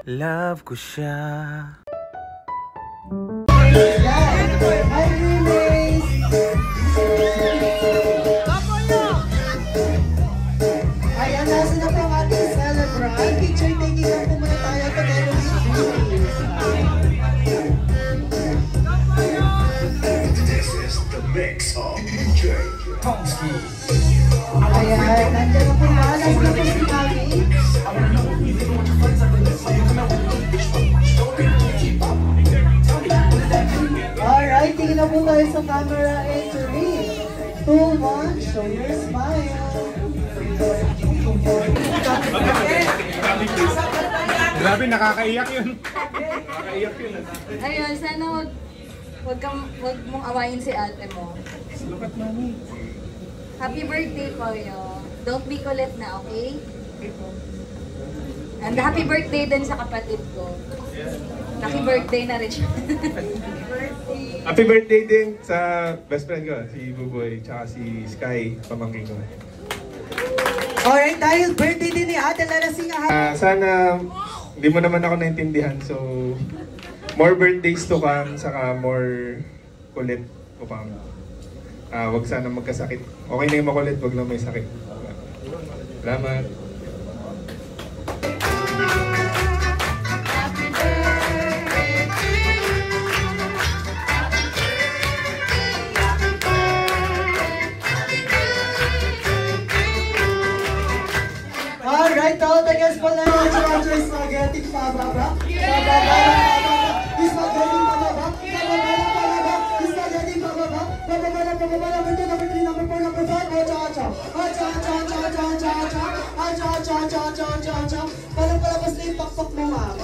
Love ko siya. Ayan, nasa na po ang ating celebrant. Picture taking lang po muna tayo together with you. This is the mix of DJ Tomsky. Ayan, nandiyan na po na. Nasa na po si Mami. Alright, tingin na po tayo sa camera and 3, 2, 1, show your smile. Grabe, nakakaiyak yun. Nakakaiyak yun. Ayun, sana wag mong awayin si ate mo. Look at mommy. Happy birthday po yo. Don't be kulit na, okay? And happy birthday din sa kapatid ko. Happy birthday na rin siya. Happy birthday din sa best friend ko, si Buboy, tsaka si Sky, pamangkin ko. Alright, dahil birthday din ni Ate Larasing. Sana hindi mo naman ako naintindihan, so more birthdays to come, saka more kulit ko pang. Wag sana magkasakit. Okay na yung makulit, wag lang may sakit. Salamat. Alright, all the guests po na yung spaghetti pababa. Spaghetti pababa. Spaghetti pababa. Number 4, number 5. Palapalabas na yung pakpak mo, ma'am.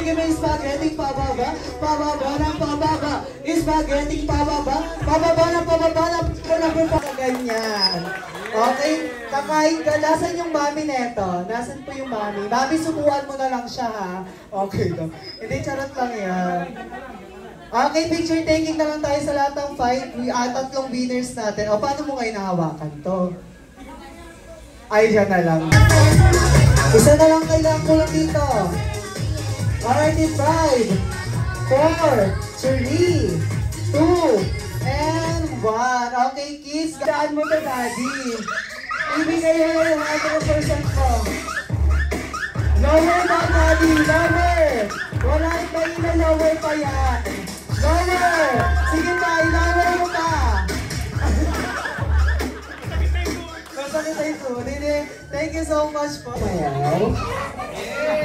Give me spaghetti pababa. Pababa ng pababa. Spaghetti pababa. Pababa ng pababa. Number 4. Ganyan. Okay, kakain ka. Nasaan yung mami neto? Nasaan po yung mami? Mami, subuan mo na lang siya, ha? Okay, no? Hindi, charot lang yan. Okay, picture taking na lang tayo sa lahat ng 3 winners natin. O, paano mo kayo nahawakan to? Ay, siya na lang. Isa na lang kailangan ko lang dito. Alright, in 5, 4, 3, 2, and 1. Okay, kids, daan mo to, daddy. Ibigay mo yung 100% ko. Lower ba, daddy? Lower! Wala kayo na lower pa yan. Lower! Sige pa, i-lower mo pa. Masakit ito. Thank you so much po.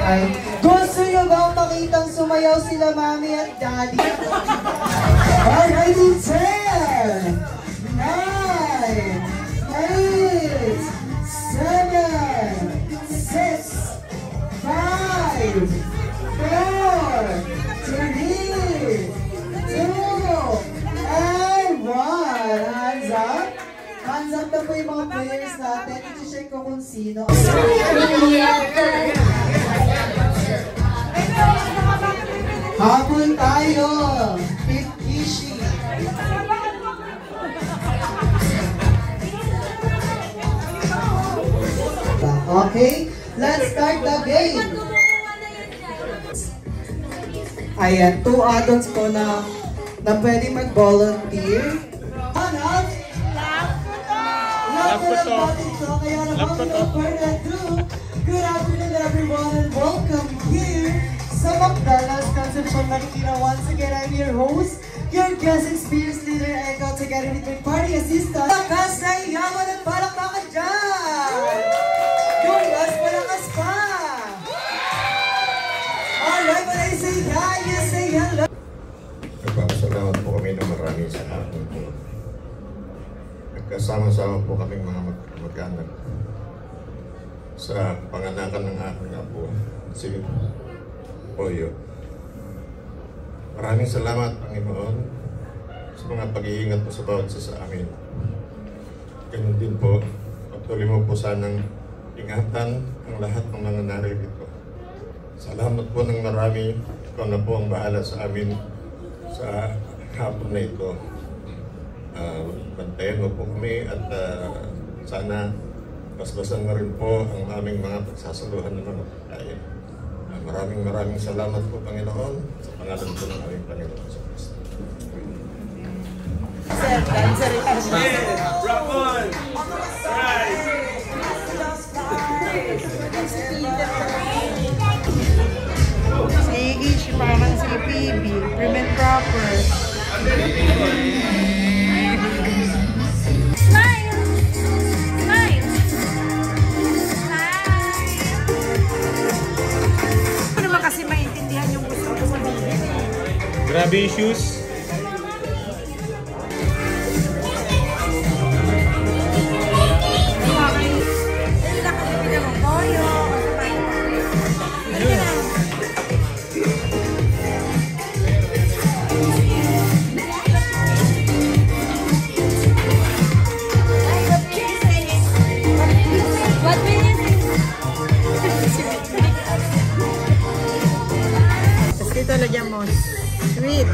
Ay, gusto nyo bang makitang sumayaw sila mami at daddy? Alright, in 10, 9, 8, 7, 6, 5, 4, 3, 2, and 1. Hands up. Hands up na po yung mga players natin. I-check ko kung sino. Habol tayo. Pit Kishi. Okay, let's start the game. Ayan, 2 add-ons po na pwede mag-volunteer. Hanap! Love ko to! Kaya naman, without further ado, good afternoon everyone and welcome here sa McDonald's Concepcion Marikina. Once again, I'm your host, your guest experience leader, Echo, together with my party assistant. Malakas na iyaman at palakpakan dyan! Yung mas malakas pa! Alright, when I say hi, you say hello! Nagpapasalamat po kami ng maraming sa atin po. Nagkasama-sama po kaming mga mag-anak sa panganakan ng aking apo, si Oyo. Maraming salamat, Panginoon, sa mga pag-iingat mo sa bawat isa sa amin. Ganun din po, patuloy mo po sanang ingatan ang lahat ng mga narito. Salamat po ng marami. Ikaw na po ang bahala sa amin sa hapon na ito. Bantayan mo po kami at sana basbasan na rin po ang aming mga pagsasaluhan ng mga pagkain. Maraming salamat po, Panginoon, sa pangalan po ng aming Panginoon sa Kristo. Si Ishi, parang si PB, prevent proper. Smile! Smile! Ano naman kasi maintindihan yung gusto ko sabihin. Grabe issues. Sila kasi pinamang toyo. What minute? Tapos dito lagyan mo sweet.